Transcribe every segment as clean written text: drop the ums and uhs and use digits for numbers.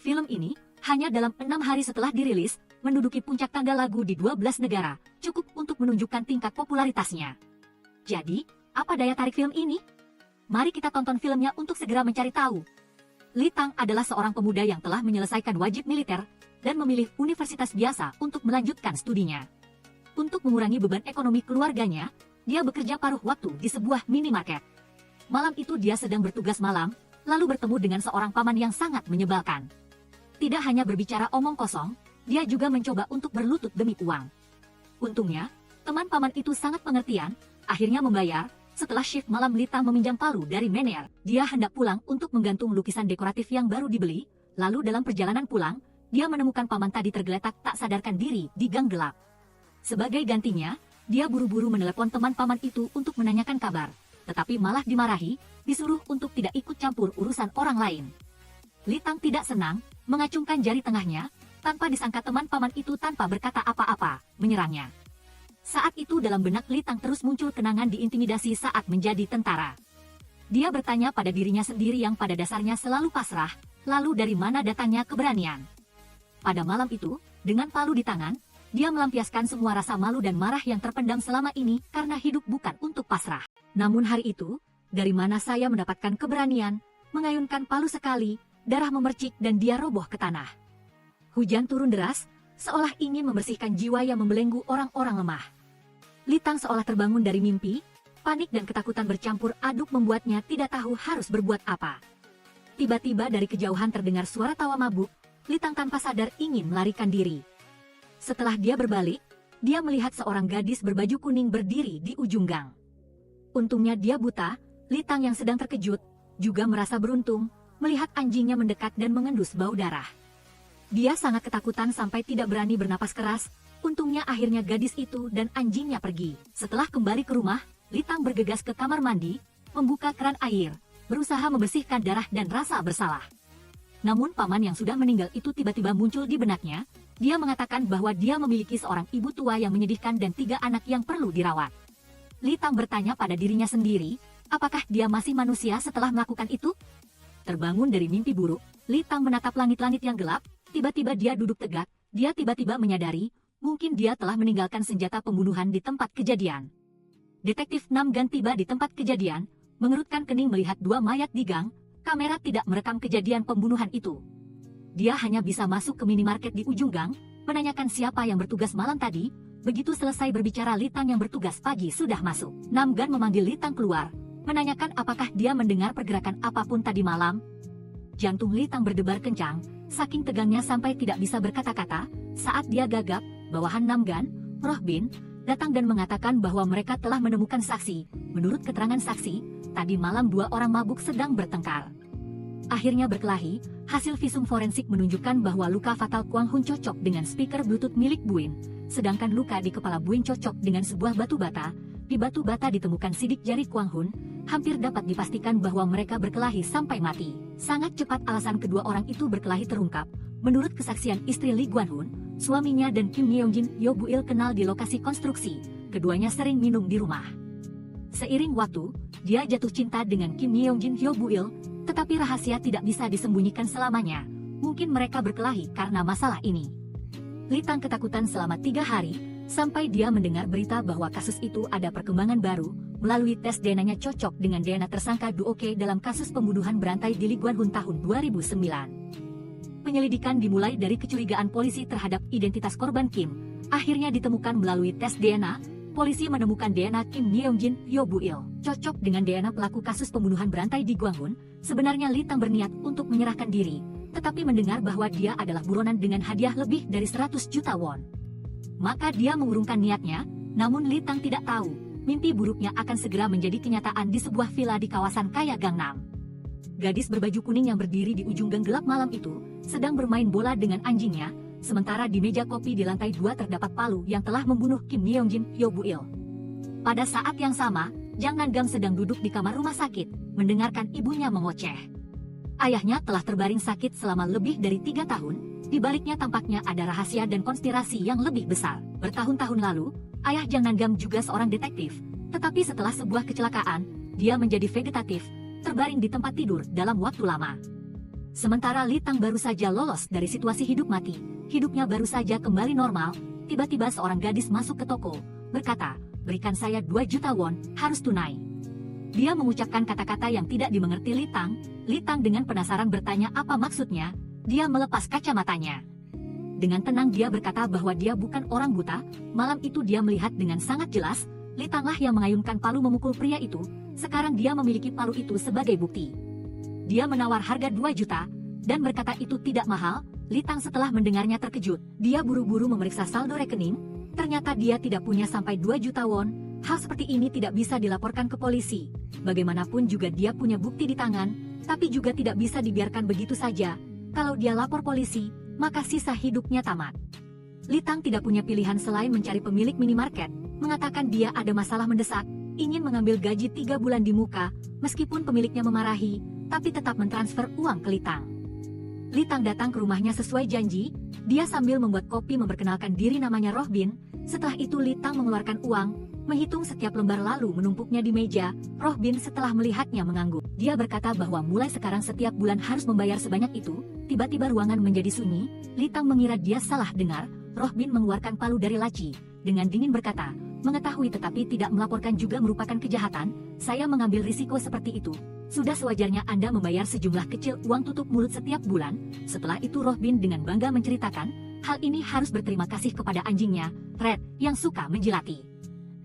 Film ini, hanya dalam 6 hari setelah dirilis, menduduki puncak tangga lagu di 12 negara, cukup untuk menunjukkan tingkat popularitasnya. Jadi, apa daya tarik film ini? Mari kita tonton filmnya untuk segera mencari tahu. Li Tang adalah seorang pemuda yang telah menyelesaikan wajib militer dan memilih universitas biasa untuk melanjutkan studinya. Untuk mengurangi beban ekonomi keluarganya, dia bekerja paruh waktu di sebuah minimarket. Malam itu dia sedang bertugas malam, lalu bertemu dengan seorang paman yang sangat menyebalkan. Tidak hanya berbicara omong kosong, dia juga mencoba untuk berlutut demi uang. Untungnya, teman paman itu sangat pengertian, akhirnya membayar. Setelah shift malam, Li Tang meminjam palu dari Menier. Dia hendak pulang untuk menggantung lukisan dekoratif yang baru dibeli, lalu dalam perjalanan pulang, dia menemukan paman tadi tergeletak tak sadarkan diri di gang gelap. Sebagai gantinya, dia buru-buru menelepon teman paman itu untuk menanyakan kabar, tetapi malah dimarahi, disuruh untuk tidak ikut campur urusan orang lain. Li Tang tidak senang, mengacungkan jari tengahnya, tanpa disangka teman paman itu tanpa berkata apa-apa, menyerangnya. Saat itu dalam benak Li Tang terus muncul kenangan diintimidasi saat menjadi tentara. Dia bertanya pada dirinya sendiri yang pada dasarnya selalu pasrah, lalu dari mana datangnya keberanian. Pada malam itu, dengan palu di tangan, dia melampiaskan semua rasa malu dan marah yang terpendam selama ini karena hidup bukan untuk pasrah. Namun hari itu, dari mana saya mendapatkan keberanian, mengayunkan palu sekali, darah memercik dan dia roboh ke tanah. Hujan turun deras, seolah ingin membersihkan jiwa yang membelenggu orang-orang lemah. Li Tang seolah terbangun dari mimpi, panik dan ketakutan bercampur aduk membuatnya tidak tahu harus berbuat apa. Tiba-tiba dari kejauhan terdengar suara tawa mabuk, Li Tang tanpa sadar ingin melarikan diri. Setelah dia berbalik, dia melihat seorang gadis berbaju kuning berdiri di ujung gang. Untungnya dia buta, Li Tang yang sedang terkejut, juga merasa beruntung, melihat anjingnya mendekat dan mengendus bau darah. Dia sangat ketakutan sampai tidak berani bernapas keras, untungnya akhirnya gadis itu dan anjingnya pergi. Setelah kembali ke rumah, Li Tang bergegas ke kamar mandi, membuka keran air, berusaha membersihkan darah dan rasa bersalah. Namun paman yang sudah meninggal itu tiba-tiba muncul di benaknya, dia mengatakan bahwa dia memiliki seorang ibu tua yang menyedihkan dan 3 anak yang perlu dirawat. Li Tang bertanya pada dirinya sendiri, apakah dia masih manusia setelah melakukan itu? Terbangun dari mimpi buruk, Li Tang menatap langit-langit yang gelap. Tiba-tiba dia duduk tegak, dia tiba-tiba menyadari, mungkin dia telah meninggalkan senjata pembunuhan di tempat kejadian. Detektif Nam Gan tiba di tempat kejadian, mengerutkan kening melihat 2 mayat di gang, kamera tidak merekam kejadian pembunuhan itu. Dia hanya bisa masuk ke minimarket di ujung gang, menanyakan siapa yang bertugas malam tadi, begitu selesai berbicara Li Tang yang bertugas pagi sudah masuk. Nam Gan memanggil Li Tang keluar, menanyakan apakah dia mendengar pergerakan apapun tadi malam. Jantung Li Tang berdebar kencang, saking tegangnya sampai tidak bisa berkata-kata. Saat dia gagap, bawahan Nam Gan, Roh Bin, datang dan mengatakan bahwa mereka telah menemukan saksi. Menurut keterangan saksi, tadi malam 2 orang mabuk sedang bertengkar. Akhirnya berkelahi, hasil visum forensik menunjukkan bahwa luka fatal Kwang Hun cocok dengan speaker Bluetooth milik Buin, sedangkan luka di kepala Buin cocok dengan sebuah batu bata. Di batu bata ditemukan sidik jari Kwang Hun, hampir dapat dipastikan bahwa mereka berkelahi sampai mati. Sangat cepat alasan kedua orang itu berkelahi terungkap. Menurut kesaksian istri Lee Guan Hun, suaminya dan Kim Yeongjin Hyo Buil kenal di lokasi konstruksi. Keduanya sering minum di rumah. Seiring waktu, dia jatuh cinta dengan Kim Yeongjin Hyo Buil, tetapi rahasia tidak bisa disembunyikan selamanya. Mungkin mereka berkelahi karena masalah ini. Li Tang ketakutan selama 3 hari, sampai dia mendengar berita bahwa kasus itu ada perkembangan baru. Melalui tes DNA-nya cocok dengan DNA tersangka Duo K dalam kasus pembunuhan berantai di Lee Guan Hun tahun 2009. Penyelidikan dimulai dari kecurigaan polisi terhadap identitas korban Kim. Akhirnya ditemukan melalui tes DNA, polisi menemukan DNA Kim Yeongjin Hyo Buil cocok dengan DNA pelaku kasus pembunuhan berantai di Gwanghun. Sebenarnya Li Tang berniat untuk menyerahkan diri, tetapi mendengar bahwa dia adalah buronan dengan hadiah lebih dari 100 juta won. Maka dia mengurungkan niatnya, namun Li Tang tidak tahu, mimpi buruknya akan segera menjadi kenyataan di sebuah villa di kawasan kaya Gangnam. Gadis berbaju kuning yang berdiri di ujung gang gelap malam itu, sedang bermain bola dengan anjingnya, sementara di meja kopi di lantai 2 terdapat palu yang telah membunuh Kim Yeongjin Hyo Buil. Pada saat yang sama, Jang Nangam sedang duduk di kamar rumah sakit, mendengarkan ibunya mengoceh. Ayahnya telah terbaring sakit selama lebih dari 3 tahun, di baliknya tampaknya ada rahasia dan konspirasi yang lebih besar. Bertahun-tahun lalu, ayah Jang Nangam juga seorang detektif, tetapi setelah sebuah kecelakaan, dia menjadi vegetatif, terbaring di tempat tidur dalam waktu lama. Sementara Li Tang baru saja lolos dari situasi hidup mati, hidupnya baru saja kembali normal, tiba-tiba seorang gadis masuk ke toko, berkata, "Berikan saya 2 juta won, harus tunai." Dia mengucapkan kata-kata yang tidak dimengerti Li Tang. Li Tang dengan penasaran bertanya apa maksudnya. Dia melepas kacamatanya. Dengan tenang dia berkata bahwa dia bukan orang buta. Malam itu dia melihat dengan sangat jelas, Li Tanglah yang mengayunkan palu memukul pria itu. Sekarang dia memiliki palu itu sebagai bukti. Dia menawar harga 2 juta, dan berkata itu tidak mahal. Li Tang setelah mendengarnya terkejut. Dia buru-buru memeriksa saldo rekening. Ternyata dia tidak punya sampai 2 juta won. Hal seperti ini tidak bisa dilaporkan ke polisi. Bagaimanapun juga dia punya bukti di tangan, tapi juga tidak bisa dibiarkan begitu saja. Kalau dia lapor polisi, maka sisa hidupnya tamat. Li Tang tidak punya pilihan selain mencari pemilik minimarket, mengatakan dia ada masalah mendesak, ingin mengambil gaji 3 bulan di muka, meskipun pemiliknya memarahi, tapi tetap mentransfer uang ke Li Tang. Li Tang datang ke rumahnya sesuai janji, dia sambil membuat kopi memperkenalkan diri namanya Roh Bin. Setelah itu Li Tang mengeluarkan uang, menghitung setiap lembar lalu menumpuknya di meja. Roh Bin setelah melihatnya mengangguk. Dia berkata bahwa mulai sekarang setiap bulan harus membayar sebanyak itu. Tiba-tiba ruangan menjadi sunyi, Li Tang mengira dia salah dengar. Roh Bin mengeluarkan palu dari laci, dengan dingin berkata, "Mengetahui tetapi tidak melaporkan juga merupakan kejahatan. Saya mengambil risiko seperti itu. Sudah sewajarnya Anda membayar sejumlah kecil uang tutup mulut setiap bulan." Setelah itu Roh Bin dengan bangga menceritakan, hal ini harus berterima kasih kepada anjingnya, Red, yang suka menjilati.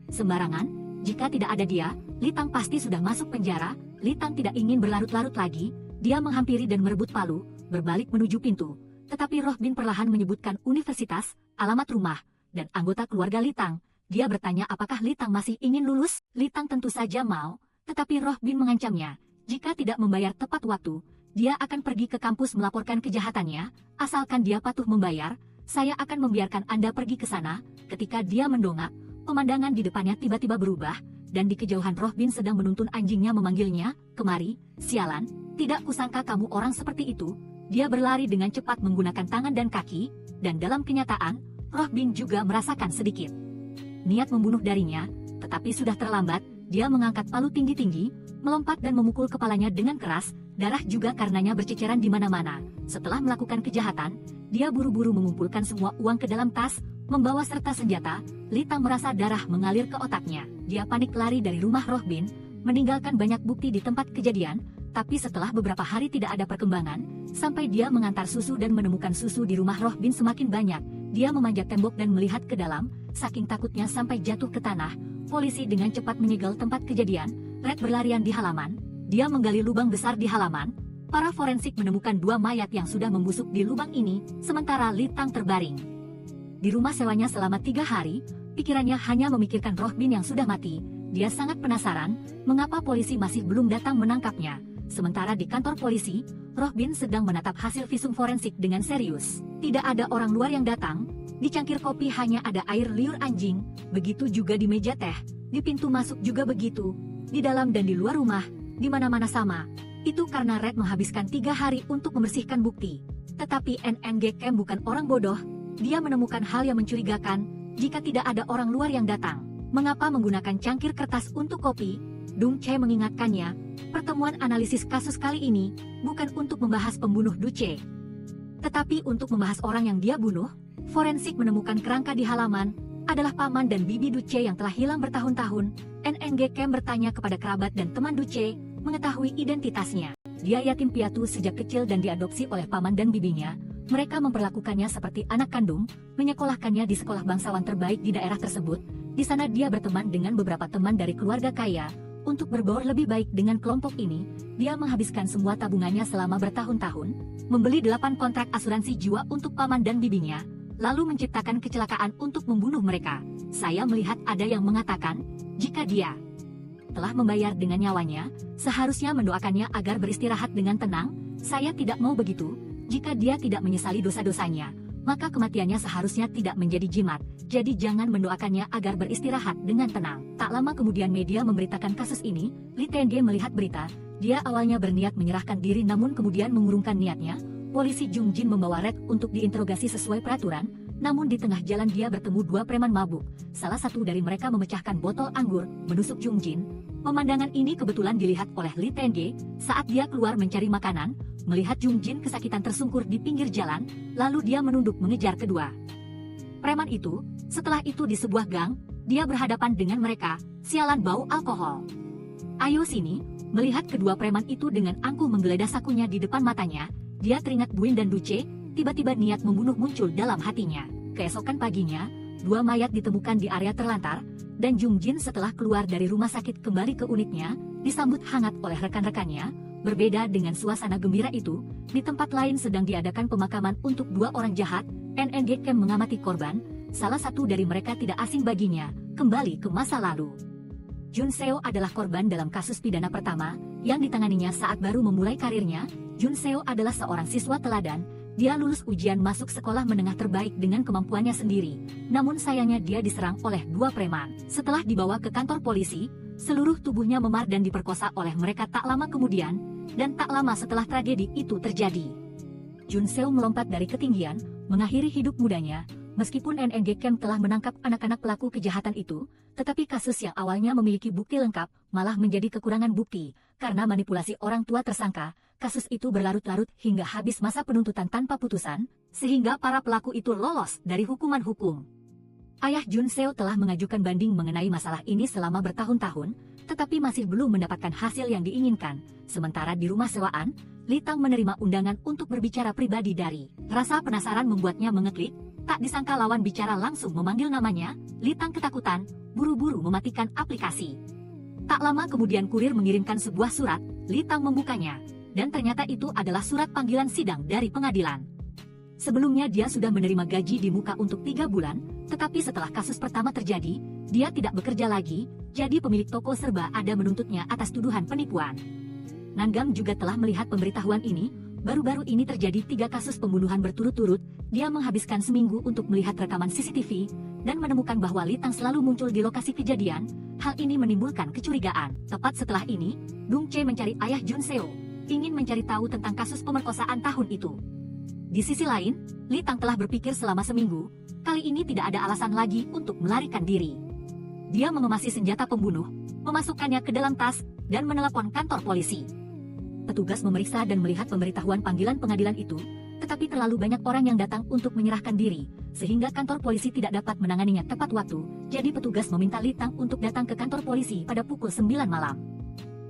Sembarangan, jika tidak ada dia, Li Tang pasti sudah masuk penjara. Li Tang tidak ingin berlarut-larut lagi, dia menghampiri dan merebut palu, berbalik menuju pintu. Tetapi Roh Bin perlahan menyebutkan universitas, alamat rumah, dan anggota keluarga Li Tang. Dia bertanya apakah Li Tang masih ingin lulus. Li Tang tentu saja mau, tetapi Roh Bin mengancamnya, jika tidak membayar tepat waktu, dia akan pergi ke kampus melaporkan kejahatannya. Asalkan dia patuh membayar, saya akan membiarkan Anda pergi ke sana. Ketika dia mendongak, pemandangan di depannya tiba-tiba berubah, dan di kejauhan Roh Bin sedang menuntun anjingnya memanggilnya, "Kemari, sialan, tidak kusangka kamu orang seperti itu." Dia berlari dengan cepat menggunakan tangan dan kaki, dan dalam kenyataan, Roh Bin juga merasakan sedikit niat membunuh darinya, tetapi sudah terlambat. Dia mengangkat palu tinggi-tinggi, melompat dan memukul kepalanya dengan keras, darah juga karenanya berceceran di mana-mana. Setelah melakukan kejahatan, dia buru-buru mengumpulkan semua uang ke dalam tas, membawa serta senjata. Li Tang merasa darah mengalir ke otaknya. Dia panik lari dari rumah Roh Bin, meninggalkan banyak bukti di tempat kejadian, tapi setelah beberapa hari tidak ada perkembangan, sampai dia mengantar susu dan menemukan susu di rumah Roh Bin semakin banyak. Dia memanjat tembok dan melihat ke dalam, saking takutnya sampai jatuh ke tanah. Polisi dengan cepat menyegel tempat kejadian. Red berlarian di halaman. Dia menggali lubang besar di halaman. Para forensik menemukan 2 mayat yang sudah membusuk di lubang ini, sementara Li Tang terbaring di rumah sewanya selama 3 hari. Pikirannya hanya memikirkan Roh Bin yang sudah mati. Dia sangat penasaran, mengapa polisi masih belum datang menangkapnya. Sementara di kantor polisi, Roh Bin sedang menatap hasil visum forensik dengan serius. Tidak ada orang luar yang datang. Di cangkir kopi hanya ada air liur anjing. Begitu juga di meja teh. Di pintu masuk juga begitu. Di dalam dan di luar rumah, di mana-mana sama. Itu karena Red menghabiskan 3 hari untuk membersihkan bukti. Tetapi NNG Kem bukan orang bodoh. Dia menemukan hal yang mencurigakan. Jika tidak ada orang luar yang datang, mengapa menggunakan cangkir kertas untuk kopi? Dung Che mengingatkannya, pertemuan analisis kasus kali ini bukan untuk membahas pembunuh Duce, tetapi untuk membahas orang yang dia bunuh. Forensik menemukan kerangka di halaman, adalah paman dan bibi Duce yang telah hilang bertahun-tahun. NNG Kem bertanya kepada kerabat dan teman Duce, mengetahui identitasnya. Dia yatim piatu sejak kecil dan diadopsi oleh paman dan bibinya. Mereka memperlakukannya seperti anak kandung, menyekolahkannya di sekolah bangsawan terbaik di daerah tersebut. Di sana dia berteman dengan beberapa teman dari keluarga kaya. Untuk berbaur lebih baik dengan kelompok ini, dia menghabiskan semua tabungannya selama bertahun-tahun, membeli 8 kontrak asuransi jiwa untuk paman dan bibinya, lalu menciptakan kecelakaan untuk membunuh mereka. Saya melihat ada yang mengatakan, jika dia telah membayar dengan nyawanya, seharusnya mendoakannya agar beristirahat dengan tenang. Saya tidak mau begitu. Jika dia tidak menyesali dosa-dosanya, maka kematiannya seharusnya tidak menjadi jimat. Jadi jangan mendoakannya agar beristirahat dengan tenang. Tak lama kemudian media memberitakan kasus ini. Li Tenge melihat berita. Dia awalnya berniat menyerahkan diri namun kemudian mengurungkan niatnya. Polisi Jung Jin membawa Red untuk diinterogasi sesuai peraturan. Namun di tengah jalan dia bertemu 2 preman mabuk. Salah satu dari mereka memecahkan botol anggur, menusuk Jung Jin. Pemandangan ini kebetulan dilihat oleh Li Tenge saat dia keluar mencari makanan. melihat Jung Jin kesakitan tersungkur di pinggir jalan, lalu dia menunduk mengejar kedua preman itu. Setelah itu di sebuah gang, dia berhadapan dengan mereka. Sialan bau alkohol. Ayo sini. Melihat kedua preman itu dengan angkuh menggeledah sakunya di depan matanya, dia teringat Buin dan Duce. Tiba-tiba niat membunuh muncul dalam hatinya. Keesokan paginya, 2 mayat ditemukan di area terlantar, dan Jung Jin setelah keluar dari rumah sakit kembali ke unitnya, disambut hangat oleh rekan-rekannya. Berbeda dengan suasana gembira itu, di tempat lain sedang diadakan pemakaman untuk 2 orang jahat. NNG Camp mengamati korban, salah satu dari mereka tidak asing baginya, kembali ke masa lalu. Jun Seo adalah korban dalam kasus pidana pertama, yang ditanganinya saat baru memulai karirnya. Jun Seo adalah seorang siswa teladan. Dia lulus ujian masuk sekolah menengah terbaik dengan kemampuannya sendiri. Namun sayangnya dia diserang oleh 2 preman. Setelah dibawa ke kantor polisi, seluruh tubuhnya memar dan diperkosa oleh mereka tak lama kemudian, dan tak lama setelah tragedi itu terjadi. Jun Seo melompat dari ketinggian, mengakhiri hidup mudanya. Meskipun NNG Camp telah menangkap anak-anak pelaku kejahatan itu, tetapi kasus yang awalnya memiliki bukti lengkap, malah menjadi kekurangan bukti. Karena manipulasi orang tua tersangka, kasus itu berlarut-larut hingga habis masa penuntutan tanpa putusan, sehingga para pelaku itu lolos dari hukuman hukum. Ayah Jun Seo telah mengajukan banding mengenai masalah ini selama bertahun-tahun, tetapi masih belum mendapatkan hasil yang diinginkan. Sementara di rumah sewaan, Li Tang menerima undangan untuk berbicara pribadi dari. Rasa penasaran membuatnya mengeklik, tak disangka lawan bicara langsung memanggil namanya. Li Tang ketakutan, buru-buru mematikan aplikasi. Tak lama kemudian kurir mengirimkan sebuah surat. Li Tang membukanya, dan ternyata itu adalah surat panggilan sidang dari pengadilan. Sebelumnya dia sudah menerima gaji di muka untuk 3 bulan, tetapi setelah kasus pertama terjadi, dia tidak bekerja lagi, jadi pemilik toko serba ada menuntutnya atas tuduhan penipuan. Nangam juga telah melihat pemberitahuan ini. Baru-baru ini terjadi 3 kasus pembunuhan berturut-turut. Dia menghabiskan seminggu untuk melihat rekaman CCTV, dan menemukan bahwa Li Tang selalu muncul di lokasi kejadian. Hal ini menimbulkan kecurigaan. Tepat setelah ini, Dung Che mencari ayah Jun Seo, ingin mencari tahu tentang kasus pemerkosaan tahun itu. Di sisi lain, Li Tang telah berpikir selama seminggu, kali ini tidak ada alasan lagi untuk melarikan diri. Dia mengemasi senjata pembunuh, memasukkannya ke dalam tas, dan menelepon kantor polisi. Petugas memeriksa dan melihat pemberitahuan panggilan pengadilan itu, tetapi terlalu banyak orang yang datang untuk menyerahkan diri, sehingga kantor polisi tidak dapat menanganinya tepat waktu, jadi petugas meminta Li Tang untuk datang ke kantor polisi pada pukul 9 malam.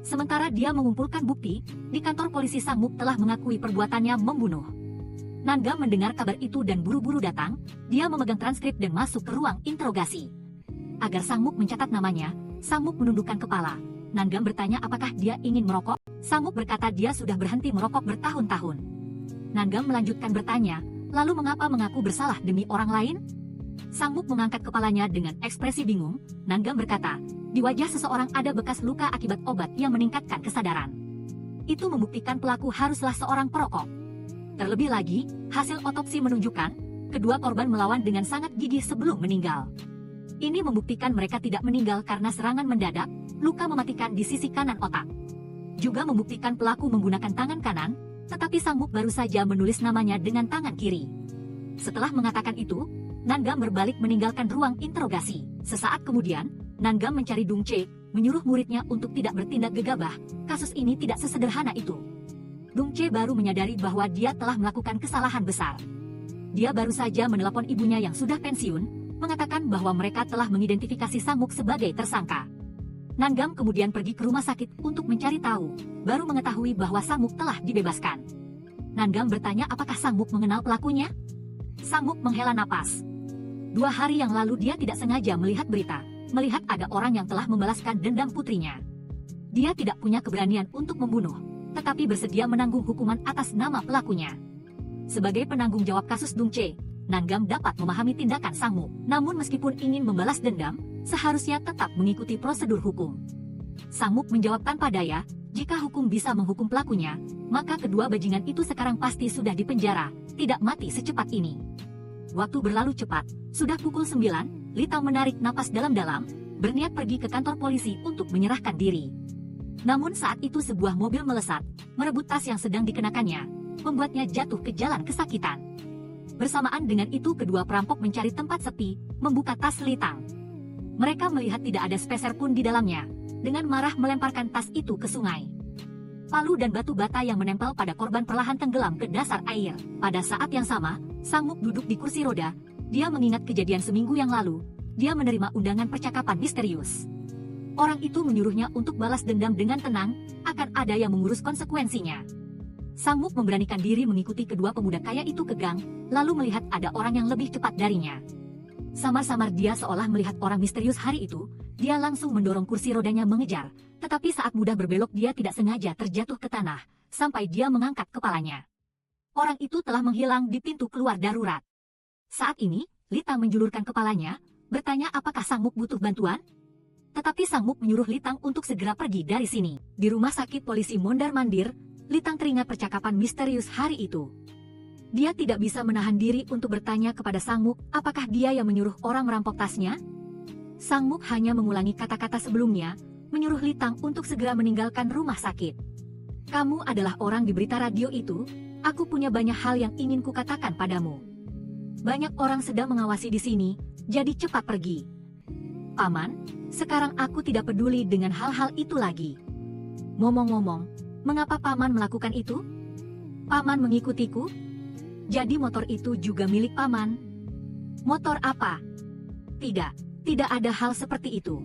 Sementara dia mengumpulkan bukti, di kantor polisi Sang-muk telah mengakui perbuatannya membunuh. Nangam mendengar kabar itu dan buru-buru datang. Dia memegang transkrip dan masuk ke ruang interogasi. Agar Sang-muk mencatat namanya, Sang-muk menundukkan kepala. Nangam bertanya apakah dia ingin merokok. Sang-muk berkata dia sudah berhenti merokok bertahun-tahun. Nangam melanjutkan bertanya, lalu mengapa mengaku bersalah demi orang lain? Sang-muk mengangkat kepalanya dengan ekspresi bingung. Nangam berkata, di wajah seseorang ada bekas luka akibat obat yang meningkatkan kesadaran. Itu membuktikan pelaku haruslah seorang perokok. Terlebih lagi, hasil otopsi menunjukkan, kedua korban melawan dengan sangat gigih sebelum meninggal. Ini membuktikan mereka tidak meninggal karena serangan mendadak, luka mematikan di sisi kanan otak. Juga membuktikan pelaku menggunakan tangan kanan, tetapi Sang-muk baru saja menulis namanya dengan tangan kiri. Setelah mengatakan itu, Nangam berbalik meninggalkan ruang interogasi. Sesaat kemudian, Nangam mencari Dung Che, menyuruh muridnya untuk tidak bertindak gegabah. Kasus ini tidak sesederhana itu. Dung Che baru menyadari bahwa dia telah melakukan kesalahan besar. Dia baru saja menelepon ibunya yang sudah pensiun, mengatakan bahwa mereka telah mengidentifikasi Sang-muk sebagai tersangka. Nangam kemudian pergi ke rumah sakit untuk mencari tahu, baru mengetahui bahwa Sang-muk telah dibebaskan. Nangam bertanya apakah Sang-muk mengenal pelakunya? Sang-muk menghela napas. 2 hari yang lalu dia tidak sengaja melihat berita, melihat ada orang yang telah membalaskan dendam putrinya. Dia tidak punya keberanian untuk membunuh, tetapi bersedia menanggung hukuman atas nama pelakunya. Sebagai penanggung jawab kasus Dung Che, Nangam dapat memahami tindakan Sang-muk. Namun meskipun ingin membalas dendam, seharusnya tetap mengikuti prosedur hukum. Sang-muk menjawab tanpa daya, jika hukum bisa menghukum pelakunya, maka kedua bajingan itu sekarang pasti sudah dipenjara, tidak mati secepat ini. Waktu berlalu cepat, sudah pukul 9, Li Tang menarik napas dalam-dalam, berniat pergi ke kantor polisi untuk menyerahkan diri. Namun saat itu sebuah mobil melesat, merebut tas yang sedang dikenakannya, membuatnya jatuh ke jalan kesakitan. Bersamaan dengan itu kedua perampok mencari tempat sepi, membuka tas Li Tang. Mereka melihat tidak ada speser pun di dalamnya, dengan marah melemparkan tas itu ke sungai. palu dan batu bata yang menempel pada korban perlahan tenggelam ke dasar air. Pada saat yang sama, Sang Muk duduk di kursi roda. Dia mengingat kejadian seminggu yang lalu. Dia menerima undangan percakapan misterius. Orang itu menyuruhnya untuk balas dendam dengan tenang, akan ada yang mengurus konsekuensinya. Sang Muk memberanikan diri mengikuti kedua pemuda kaya itu ke gang, lalu melihat ada orang yang lebih cepat darinya. Samar-samar dia seolah melihat orang misterius hari itu. Dia langsung mendorong kursi rodanya mengejar, tetapi saat mudah berbelok dia tidak sengaja terjatuh ke tanah, sampai dia mengangkat kepalanya. Orang itu telah menghilang di pintu keluar darurat. Saat ini, Litang menjulurkan kepalanya, bertanya apakah Sang Muk butuh bantuan? Tetapi Sang Muk menyuruh Litang untuk segera pergi dari sini. Di rumah sakit polisi mondar-mandir, Litang teringat percakapan misterius hari itu. Dia tidak bisa menahan diri untuk bertanya kepada Sang Muk, apakah dia yang menyuruh orang merampok tasnya? Sang Muk hanya mengulangi kata-kata sebelumnya, menyuruh Litang untuk segera meninggalkan rumah sakit. Kamu adalah orang di berita radio itu, aku punya banyak hal yang ingin kukatakan padamu. Banyak orang sedang mengawasi di sini, jadi cepat pergi. Paman, sekarang aku tidak peduli dengan hal-hal itu lagi. Ngomong-ngomong, mengapa Paman melakukan itu? Paman mengikutiku? Jadi motor itu juga milik Paman? Motor apa? Tidak ada hal seperti itu.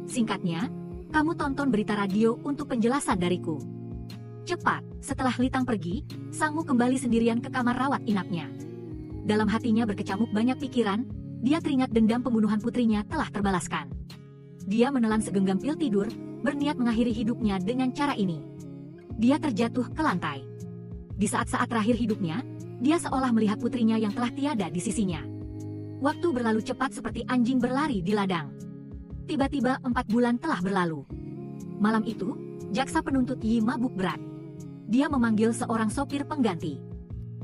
Singkatnya, kamu tonton berita radio untuk penjelasan dariku. Cepat, setelah Litang pergi, Sang Muk kembali sendirian ke kamar rawat inapnya. Dalam hatinya berkecamuk banyak pikiran, dia teringat dendam pembunuhan putrinya telah terbalaskan. Dia menelan segenggam pil tidur, berniat mengakhiri hidupnya dengan cara ini. Dia terjatuh ke lantai. Di saat-saat terakhir hidupnya, dia seolah melihat putrinya yang telah tiada di sisinya. Waktu berlalu cepat seperti anjing berlari di ladang. Tiba-tiba 4 bulan telah berlalu. Malam itu, jaksa penuntut Yi mabuk berat. Dia memanggil seorang sopir pengganti.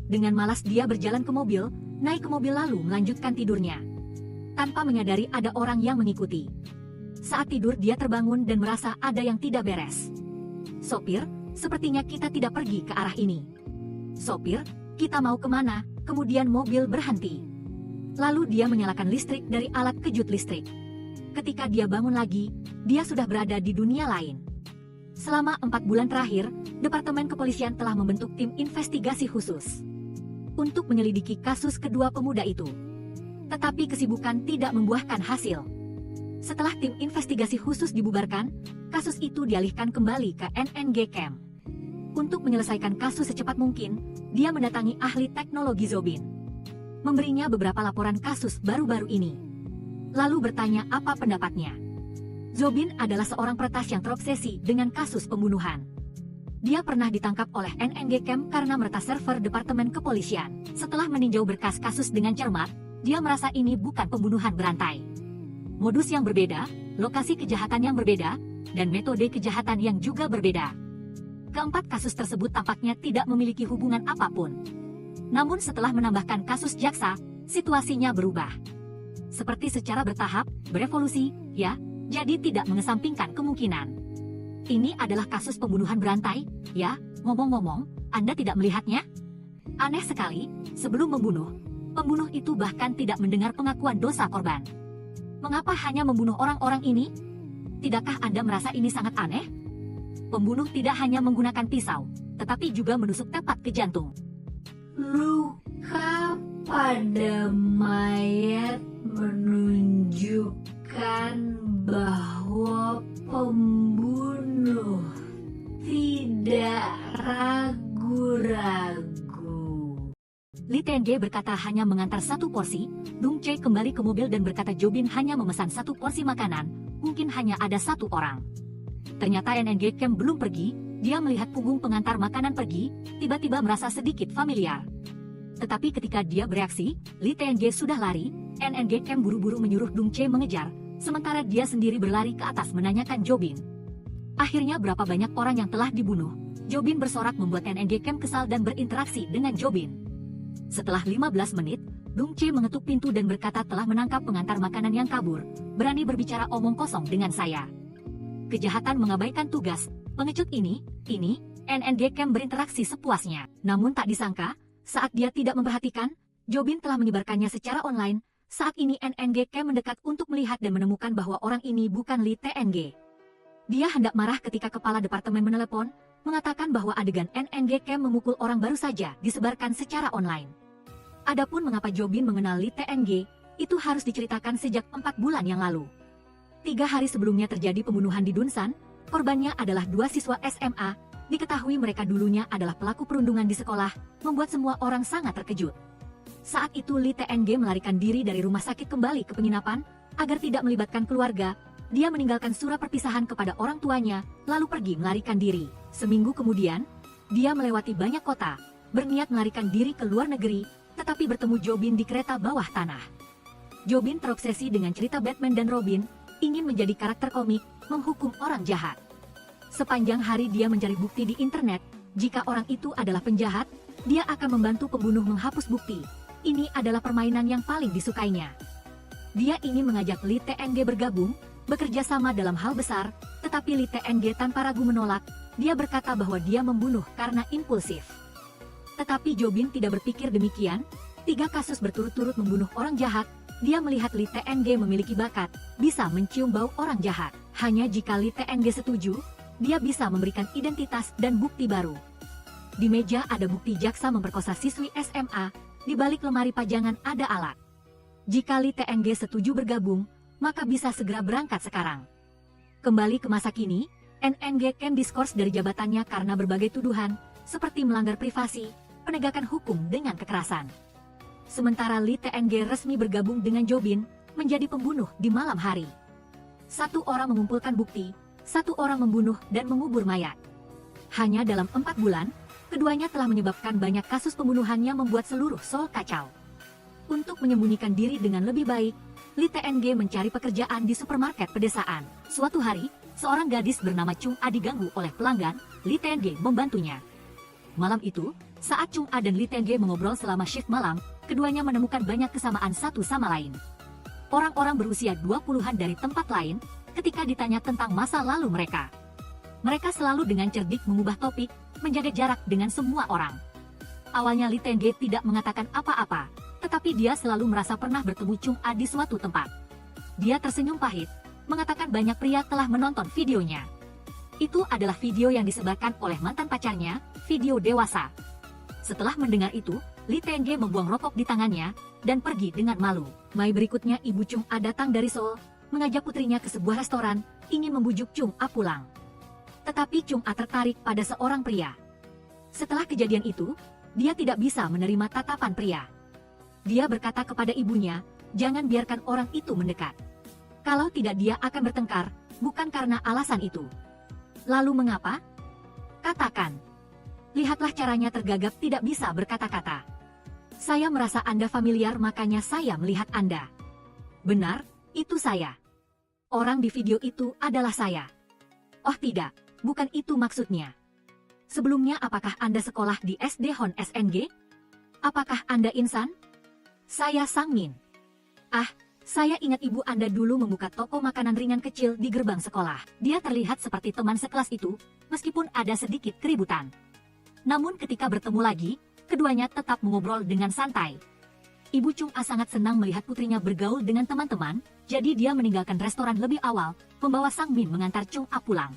Dengan malas dia berjalan ke mobil, naik ke mobil lalu melanjutkan tidurnya. Tanpa menyadari ada orang yang mengikuti. Saat tidur dia terbangun dan merasa ada yang tidak beres. Sopir, sepertinya kita tidak pergi ke arah ini. Sopir, kita mau kemana? Kemudian mobil berhenti. Lalu dia menyalakan listrik dari alat kejut listrik. Ketika dia bangun lagi, dia sudah berada di dunia lain. Selama 4 bulan terakhir, Departemen Kepolisian telah membentuk tim investigasi khusus untuk menyelidiki kasus kedua pemuda itu. Tetapi kesibukan tidak membuahkan hasil. Setelah tim investigasi khusus dibubarkan, kasus itu dialihkan kembali ke NNG Camp. Untuk menyelesaikan kasus secepat mungkin, dia mendatangi ahli teknologi Zobin. Memberinya beberapa laporan kasus baru-baru ini. Lalu bertanya apa pendapatnya. Zobin adalah seorang peretas yang terobsesi dengan kasus pembunuhan. Dia pernah ditangkap oleh NNG Camp karena meretas server Departemen Kepolisian. Setelah meninjau berkas kasus dengan cermat, dia merasa ini bukan pembunuhan berantai. Modus yang berbeda, lokasi kejahatan yang berbeda, dan metode kejahatan yang juga berbeda. Keempat kasus tersebut tampaknya tidak memiliki hubungan apapun. Namun setelah menambahkan kasus jaksa, situasinya berubah. Seperti secara bertahap, berevolusi, ya, jadi tidak mengesampingkan kemungkinan. Ini adalah kasus pembunuhan berantai, ya, ngomong-ngomong, Anda tidak melihatnya? Aneh sekali, sebelum membunuh, pembunuh itu bahkan tidak mendengar pengakuan dosa korban. Mengapa hanya membunuh orang-orang ini? Tidakkah Anda merasa ini sangat aneh? Pembunuh tidak hanya menggunakan pisau, tetapi juga menusuk tepat ke jantung. Luka pada mayat menunjukkan bahwa pembunuh tidak ragu-ragu. Li Tenje berkata hanya mengantar 1 porsi. Dung Che kembali ke mobil dan berkata Jobin hanya memesan 1 porsi makanan, mungkin hanya ada 1 orang. Ternyata NNG Camp belum pergi. Dia melihat punggung pengantar makanan pergi, tiba-tiba merasa sedikit familiar. Tetapi ketika dia bereaksi, Li Tenje sudah lari. NNG Camp buru-buru menyuruh Dung Che mengejar, sementara dia sendiri berlari ke atas menanyakan Jobin. Akhirnya berapa banyak orang yang telah dibunuh? Jobin bersorak membuat NNG Camp kesal dan berinteraksi dengan Jobin. Setelah 15 menit, Dung Che mengetuk pintu dan berkata telah menangkap pengantar makanan yang kabur. Berani berbicara omong kosong dengan saya. Kejahatan mengabaikan tugas. Pengecut ini, NNG Camp berinteraksi sepuasnya. Namun tak disangka, saat dia tidak memperhatikan, Jobin telah menyebarkannya secara online. Saat ini NNG Camp mendekat untuk melihat dan menemukan bahwa orang ini bukan Li TNG. Dia hendak marah ketika kepala departemen menelepon, mengatakan bahwa adegan NNG Camp memukul orang baru saja disebarkan secara online. Adapun mengapa Jobin mengenal Lee TNG, itu harus diceritakan sejak 4 bulan yang lalu. 3 hari sebelumnya terjadi pembunuhan di Dunsan, korbannya adalah 2 siswa SMA, diketahui mereka dulunya adalah pelaku perundungan di sekolah, membuat semua orang sangat terkejut. Saat itu Lee TNG melarikan diri dari rumah sakit kembali ke penginapan, agar tidak melibatkan keluarga. Dia meninggalkan surat perpisahan kepada orang tuanya, lalu pergi melarikan diri. Seminggu kemudian, dia melewati banyak kota, berniat melarikan diri ke luar negeri, tetapi bertemu Jobin di kereta bawah tanah. Jobin terobsesi dengan cerita Batman dan Robin, ingin menjadi karakter komik, menghukum orang jahat. Sepanjang hari dia mencari bukti di internet, jika orang itu adalah penjahat, dia akan membantu pembunuh menghapus bukti. Ini adalah permainan yang paling disukainya. Dia ingin mengajak Lee TNG bergabung, bekerja sama dalam hal besar, tetapi Lee TNG tanpa ragu menolak. Dia berkata bahwa dia membunuh karena impulsif. Tetapi Jobin tidak berpikir demikian. 3 kasus berturut-turut membunuh orang jahat. Dia melihat Lee TNG memiliki bakat, bisa mencium bau orang jahat. Hanya jika Lee TNG setuju, dia bisa memberikan identitas dan bukti baru. Di meja ada bukti jaksa memperkosa siswi SMA, di balik lemari pajangan ada alat. Jika Lee TNG setuju bergabung, maka bisa segera berangkat sekarang. Kembali ke masa kini, NNG Camp diskors dari jabatannya karena berbagai tuduhan, seperti melanggar privasi, penegakan hukum dengan kekerasan. Sementara Lee TNG resmi bergabung dengan Jobin, menjadi pembunuh di malam hari. 1 orang mengumpulkan bukti, 1 orang membunuh dan mengubur mayat. Hanya dalam 4 bulan, keduanya telah menyebabkan banyak kasus pembunuhan yang membuat seluruh Seoul kacau. Untuk menyembunyikan diri dengan lebih baik, Lee TNG mencari pekerjaan di supermarket pedesaan. Suatu hari, seorang gadis bernama Chung A diganggu oleh pelanggan. Lee TNG membantunya. Malam itu, saat Chung A dan Lee TNG mengobrol selama shift malam, keduanya menemukan banyak kesamaan satu sama lain. Orang-orang berusia 20-an dari tempat lain, ketika ditanya tentang masa lalu mereka. Mereka selalu dengan cerdik mengubah topik, menjaga jarak dengan semua orang. Awalnya Lee TNG tidak mengatakan apa-apa, tetapi dia selalu merasa pernah bertemu Chung A di suatu tempat. Dia tersenyum pahit, mengatakan banyak pria telah menonton videonya. Itu adalah video yang disebarkan oleh mantan pacarnya, video dewasa. Setelah mendengar itu, Lee TNG membuang rokok di tangannya, dan pergi dengan malu. Mai berikutnya Ibu Chung A datang dari Seoul, mengajak putrinya ke sebuah restoran, ingin membujuk Chung A pulang. Tetapi Chung A tertarik pada seorang pria. Setelah kejadian itu, dia tidak bisa menerima tatapan pria. Dia berkata kepada ibunya, jangan biarkan orang itu mendekat. Kalau tidak dia akan bertengkar, bukan karena alasan itu. Lalu mengapa? Katakan. Lihatlah caranya tergagap tidak bisa berkata-kata. Saya merasa Anda familiar makanya saya melihat Anda. Benar, itu saya. Orang di video itu adalah saya. Oh tidak, bukan itu maksudnya. Sebelumnya apakah Anda sekolah di SD Hon SNG? Apakah Anda insan? Saya Sang Min. Ah, saya ingat ibu Anda dulu membuka toko makanan ringan kecil di gerbang sekolah. Dia terlihat seperti teman sekelas itu, meskipun ada sedikit keributan. Namun ketika bertemu lagi, keduanya tetap mengobrol dengan santai. Ibu Chung A sangat senang melihat putrinya bergaul dengan teman-teman, jadi dia meninggalkan restoran lebih awal, membawa Sang Min mengantar Chung A pulang.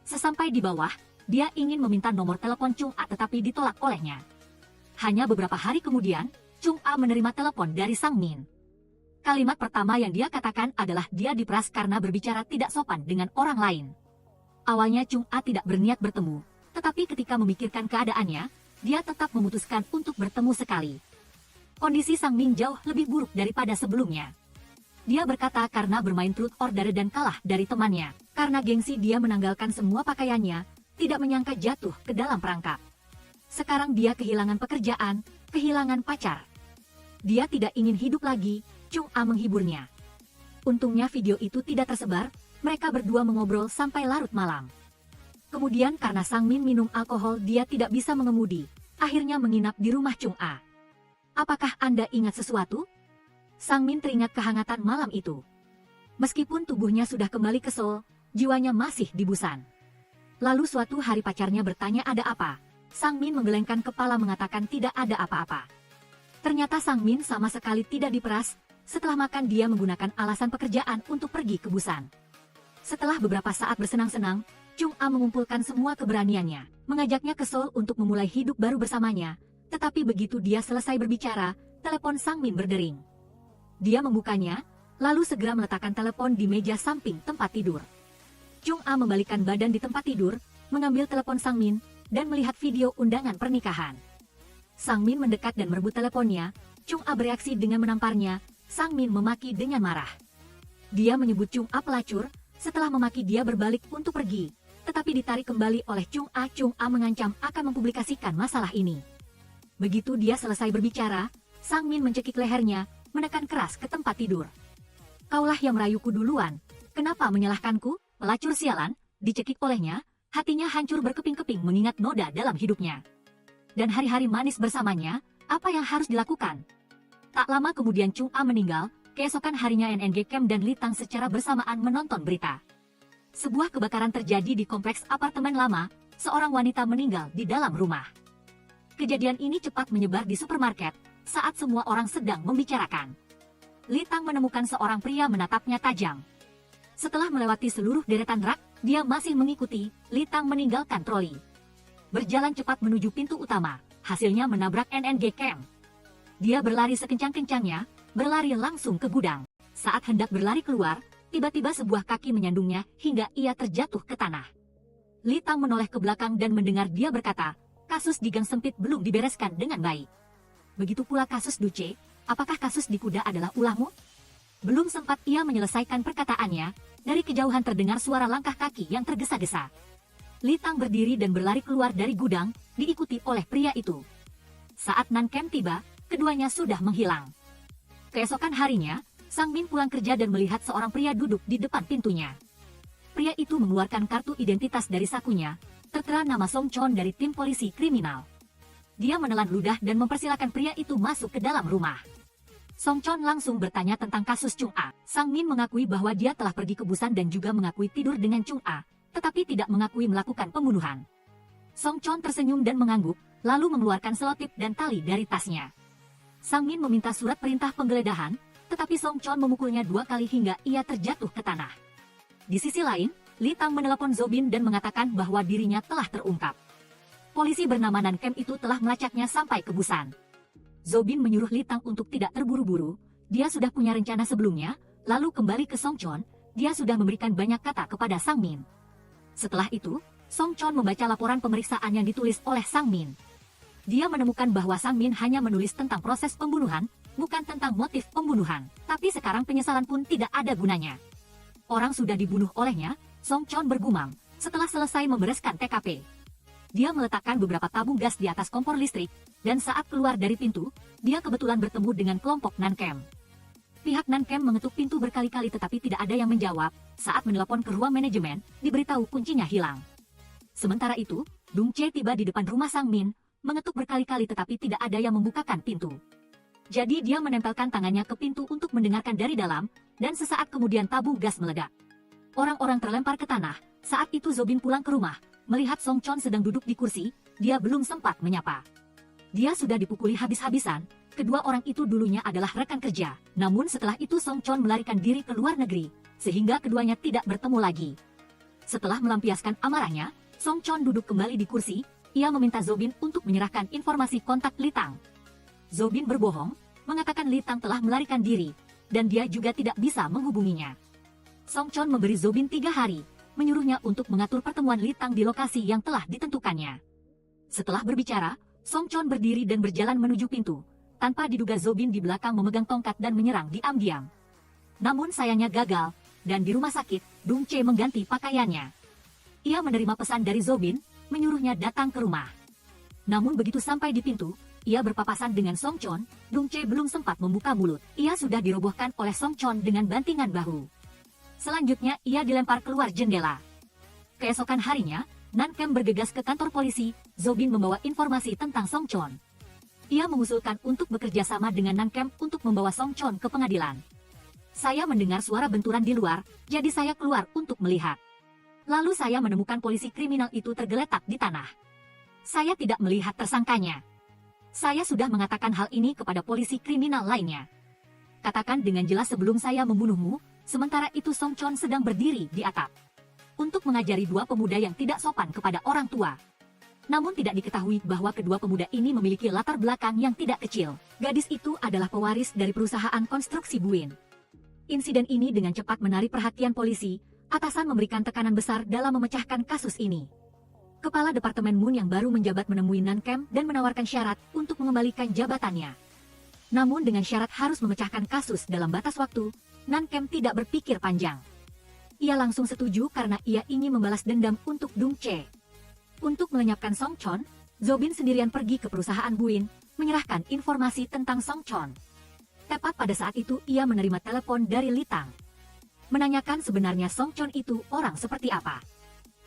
Sesampai di bawah, dia ingin meminta nomor telepon Chung A tetapi ditolak olehnya. Hanya beberapa hari kemudian, Chung A menerima telepon dari Sang Min. Kalimat pertama yang dia katakan adalah dia diperas karena berbicara tidak sopan dengan orang lain. Awalnya Chung A tidak berniat bertemu, tetapi ketika memikirkan keadaannya, dia tetap memutuskan untuk bertemu sekali. Kondisi Sang Min jauh lebih buruk daripada sebelumnya. Dia berkata karena bermain truth or dare dan kalah dari temannya. Karena gengsi dia menanggalkan semua pakaiannya, tidak menyangka jatuh ke dalam perangkap. Sekarang dia kehilangan pekerjaan, kehilangan pacar. Dia tidak ingin hidup lagi, Chung A menghiburnya. Untungnya video itu tidak tersebar, mereka berdua mengobrol sampai larut malam. Kemudian karena Sang Min minum alkohol dia tidak bisa mengemudi, akhirnya menginap di rumah Chung A. Apakah Anda ingat sesuatu? Sang Min teringat kehangatan malam itu. Meskipun tubuhnya sudah kembali ke Seoul, jiwanya masih di Busan. Lalu suatu hari pacarnya bertanya ada apa? Sang Min menggelengkan kepala mengatakan tidak ada apa-apa. Ternyata Sang Min sama sekali tidak diperas, setelah makan dia menggunakan alasan pekerjaan untuk pergi ke Busan. Setelah beberapa saat bersenang-senang, Chung A mengumpulkan semua keberaniannya, mengajaknya ke Seoul untuk memulai hidup baru bersamanya. Tetapi begitu dia selesai berbicara, telepon Sang Min berdering. Dia membukanya, lalu segera meletakkan telepon di meja samping tempat tidur. Chung A membalikkan badan di tempat tidur, mengambil telepon Sang Min, dan melihat video undangan pernikahan. Sang Min mendekat dan merebut teleponnya. Chung A bereaksi dengan menamparnya. Sang Min memaki dengan marah. Dia menyebut Chung A pelacur. Setelah memaki, dia berbalik untuk pergi, tetapi ditarik kembali oleh Chung A. Chung A mengancam akan mempublikasikan masalah ini. Begitu dia selesai berbicara, Sang Min mencekik lehernya, menekan keras ke tempat tidur. "Kaulah yang merayuku duluan. Kenapa menyalahkanku, pelacur sialan?" Dicekik olehnya, hatinya hancur berkeping-keping mengingat noda dalam hidupnya. Dan hari-hari manis bersamanya, apa yang harus dilakukan? Tak lama kemudian Chung A meninggal. Keesokan harinya NNG Kem dan Litang secara bersamaan menonton berita. Sebuah kebakaran terjadi di kompleks apartemen lama, seorang wanita meninggal di dalam rumah. Kejadian ini cepat menyebar di supermarket, saat semua orang sedang membicarakan. Litang menemukan seorang pria menatapnya tajam. Setelah melewati seluruh deretan rak, dia masih mengikuti. Litang meninggalkan troli. Berjalan cepat menuju pintu utama, hasilnya menabrak NNG Kem. Dia berlari sekencang-kencangnya, berlari langsung ke gudang. Saat hendak berlari keluar, tiba-tiba sebuah kaki menyandungnya hingga ia terjatuh ke tanah. Litang menoleh ke belakang dan mendengar dia berkata, "Kasus di gang sempit belum dibereskan dengan baik. Begitu pula kasus Duce, apakah kasus di kuda adalah ulahmu?" Belum sempat ia menyelesaikan perkataannya, dari kejauhan terdengar suara langkah kaki yang tergesa-gesa. Litang berdiri dan berlari keluar dari gudang, diikuti oleh pria itu. Saat Nan Kem tiba, keduanya sudah menghilang. Keesokan harinya, Sang Min pulang kerja dan melihat seorang pria duduk di depan pintunya. Pria itu mengeluarkan kartu identitas dari sakunya, tertera nama Song Chon dari tim polisi kriminal. Dia menelan ludah dan mempersilakan pria itu masuk ke dalam rumah. Song Chon langsung bertanya tentang kasus Chung A. Sang Min mengakui bahwa dia telah pergi ke Busan dan juga mengakui tidur dengan Chung A, tetapi tidak mengakui melakukan pembunuhan. Song Chon tersenyum dan mengangguk, lalu mengeluarkan selotip dan tali dari tasnya. Sang Min meminta surat perintah penggeledahan, tetapi Song Chon memukulnya 2 kali hingga ia terjatuh ke tanah. Di sisi lain, Litang menelepon Zobin dan mengatakan bahwa dirinya telah terungkap. Polisi bernama Nan Kem itu telah melacaknya sampai ke Busan. Zobin menyuruh Litang untuk tidak terburu-buru, dia sudah punya rencana sebelumnya, lalu kembali ke Song Chon, dia sudah memberikan banyak kata kepada Sang Min. Setelah itu, Song Chon membaca laporan pemeriksaan yang ditulis oleh Sang Min. Dia menemukan bahwa Sang Min hanya menulis tentang proses pembunuhan, bukan tentang motif pembunuhan. Tapi sekarang penyesalan pun tidak ada gunanya. Orang sudah dibunuh olehnya, Song Chon bergumam, setelah selesai membereskan TKP. Dia meletakkan beberapa tabung gas di atas kompor listrik, dan saat keluar dari pintu, dia kebetulan bertemu dengan kelompok Nan Kem. Pihak Nan Kem mengetuk pintu berkali-kali tetapi tidak ada yang menjawab. Saat menelepon ke ruang manajemen, diberitahu kuncinya hilang. Sementara itu, Dung Che tiba di depan rumah Sang Min, mengetuk berkali-kali tetapi tidak ada yang membukakan pintu. Jadi dia menempelkan tangannya ke pintu untuk mendengarkan dari dalam, dan sesaat kemudian tabung gas meledak. Orang-orang terlempar ke tanah. Saat itu Zobin pulang ke rumah, melihat Song Chon sedang duduk di kursi, dia belum sempat menyapa. Dia sudah dipukuli habis-habisan. Kedua orang itu dulunya adalah rekan kerja, namun setelah itu Song Chon melarikan diri ke luar negeri, sehingga keduanya tidak bertemu lagi. Setelah melampiaskan amarahnya, Song Chon duduk kembali di kursi. Ia meminta Zobin untuk menyerahkan informasi kontak Litang. Zobin berbohong, mengatakan Litang telah melarikan diri, dan dia juga tidak bisa menghubunginya. Song Chon memberi Zobin 3 hari, menyuruhnya untuk mengatur pertemuan Litang di lokasi yang telah ditentukannya. Setelah berbicara, Song Chon berdiri dan berjalan menuju pintu, tanpa diduga Zobin di belakang memegang tongkat dan menyerang diam-diam. Namun sayangnya gagal, dan di rumah sakit, Dung Che mengganti pakaiannya. Ia menerima pesan dari Zobin, menyuruhnya datang ke rumah. Namun begitu sampai di pintu, ia berpapasan dengan Song Chon. Dung Che belum sempat membuka mulut. Ia sudah dirobohkan oleh Song Chon dengan bantingan bahu. Selanjutnya ia dilempar keluar jendela. Keesokan harinya, Nan Kem bergegas ke kantor polisi. Zobin membawa informasi tentang Song Chon. Ia mengusulkan untuk bekerja sama dengan Nan Kem untuk membawa Song Chon ke pengadilan. Saya mendengar suara benturan di luar, jadi saya keluar untuk melihat. Lalu saya menemukan polisi kriminal itu tergeletak di tanah. Saya tidak melihat tersangkanya. Saya sudah mengatakan hal ini kepada polisi kriminal lainnya. Katakan dengan jelas sebelum saya membunuhmu, sementara itu Song Chon sedang berdiri di atap. untuk mengajari dua pemuda yang tidak sopan kepada orang tua. Namun tidak diketahui bahwa kedua pemuda ini memiliki latar belakang yang tidak kecil. Gadis itu adalah pewaris dari perusahaan konstruksi Buin. Insiden ini dengan cepat menarik perhatian polisi. Atasan memberikan tekanan besar dalam memecahkan kasus ini. Kepala Departemen Moon yang baru menjabat menemui Nan Kem dan menawarkan syarat untuk mengembalikan jabatannya. Namun dengan syarat harus memecahkan kasus dalam batas waktu, Nan Kem tidak berpikir panjang. Ia langsung setuju karena ia ingin membalas dendam untuk Dung Che. Untuk melenyapkan Song Chon, Zobin sendirian pergi ke perusahaan Buin, menyerahkan informasi tentang Song Chon. Tepat pada saat itu ia menerima telepon dari Li Tang. Menanyakan sebenarnya Song Chon itu orang seperti apa.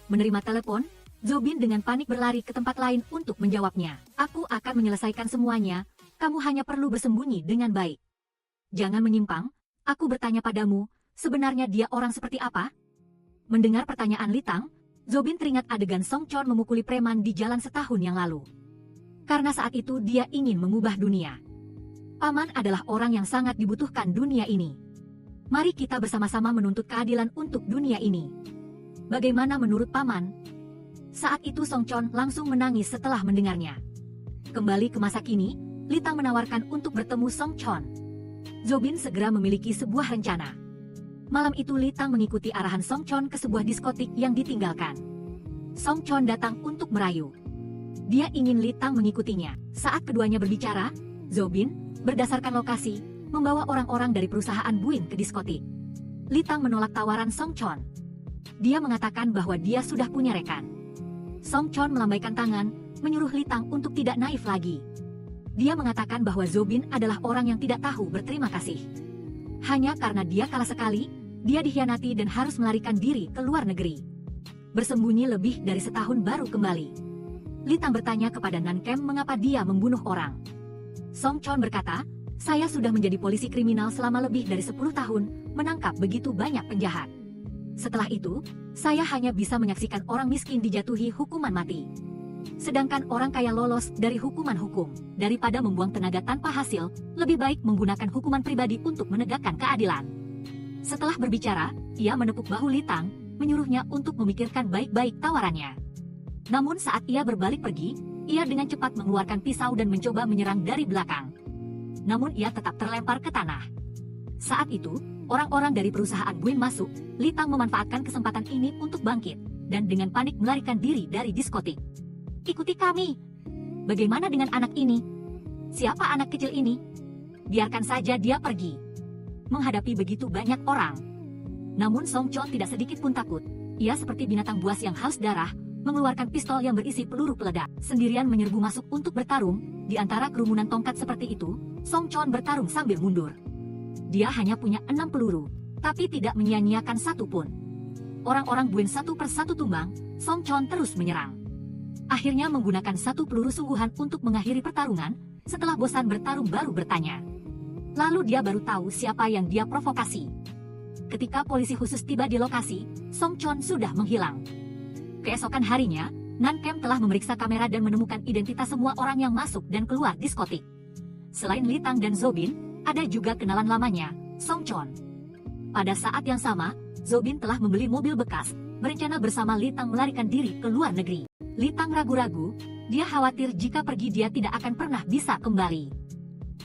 Menerima telepon, Zobin dengan panik berlari ke tempat lain untuk menjawabnya. Aku akan menyelesaikan semuanya, kamu hanya perlu bersembunyi dengan baik. Jangan menyimpang, aku bertanya padamu, sebenarnya dia orang seperti apa? Mendengar pertanyaan Li Tang, Zobin teringat adegan Song Chon memukuli preman di jalan setahun yang lalu. Karena saat itu dia ingin mengubah dunia. Paman adalah orang yang sangat dibutuhkan dunia ini. Mari kita bersama-sama menuntut keadilan untuk dunia ini. Bagaimana menurut Paman? Saat itu Song Chon langsung menangis setelah mendengarnya. Kembali ke masa kini, Li Tang menawarkan untuk bertemu Song Chon. Zobin segera memiliki sebuah rencana. Malam itu Li Tang mengikuti arahan Song Chon ke sebuah diskotik yang ditinggalkan. Song Chon datang untuk merayu. Dia ingin Li Tang mengikutinya. Saat keduanya berbicara, Zobin, berdasarkan lokasi, membawa orang-orang dari perusahaan Buin ke diskotik. Li Tang menolak tawaran Song Chon. Dia mengatakan bahwa dia sudah punya rekan. Song Chon melambaikan tangan, menyuruh Li Tang untuk tidak naif lagi. Dia mengatakan bahwa Zobin adalah orang yang tidak tahu berterima kasih. Hanya karena dia kalah sekali, dia dikhianati dan harus melarikan diri ke luar negeri. Bersembunyi lebih dari setahun baru kembali. Li Tang bertanya kepada Nan Kem mengapa dia membunuh orang. Song Chon berkata, saya sudah menjadi polisi kriminal selama lebih dari 10 tahun, menangkap begitu banyak penjahat. Setelah itu, saya hanya bisa menyaksikan orang miskin dijatuhi hukuman mati. Sedangkan orang kaya lolos dari hukuman hukum. Daripada membuang tenaga tanpa hasil, lebih baik menggunakan hukuman pribadi untuk menegakkan keadilan. Setelah berbicara, ia menepuk bahu Li Tang, menyuruhnya untuk memikirkan baik-baik tawarannya. Namun saat ia berbalik pergi, ia dengan cepat mengeluarkan pisau dan mencoba menyerang dari belakang. Namun ia tetap terlempar ke tanah. Saat itu, orang-orang dari perusahaan Buin masuk. Li Tang memanfaatkan kesempatan ini untuk bangkit, dan dengan panik melarikan diri dari diskotik. Ikuti kami. Bagaimana dengan anak ini? Siapa anak kecil ini? Biarkan saja dia pergi. Menghadapi begitu banyak orang. Namun Song Chon tidak sedikit pun takut. Ia seperti binatang buas yang haus darah, mengeluarkan pistol yang berisi peluru peledak. Sendirian menyerbu masuk untuk bertarung. Di antara kerumunan tongkat seperti itu, Song Chon bertarung sambil mundur. Dia hanya punya 6 peluru, tapi tidak menyia-nyiakan satu pun. Orang-orang Buin satu persatu tumbang, Song Chon terus menyerang. Akhirnya menggunakan satu peluru sungguhan untuk mengakhiri pertarungan, setelah bosan bertarung baru bertanya. Lalu dia baru tahu siapa yang dia provokasi. Ketika polisi khusus tiba di lokasi, Song Chon sudah menghilang. Keesokan harinya, Nan Kem telah memeriksa kamera dan menemukan identitas semua orang yang masuk dan keluar diskotik. Selain Li Tang dan Zobin, ada juga kenalan lamanya, Song Chon. Pada saat yang sama, Zobin telah membeli mobil bekas, berencana bersama Li Tang melarikan diri ke luar negeri. Li Tang ragu-ragu, dia khawatir jika pergi dia tidak akan pernah bisa kembali.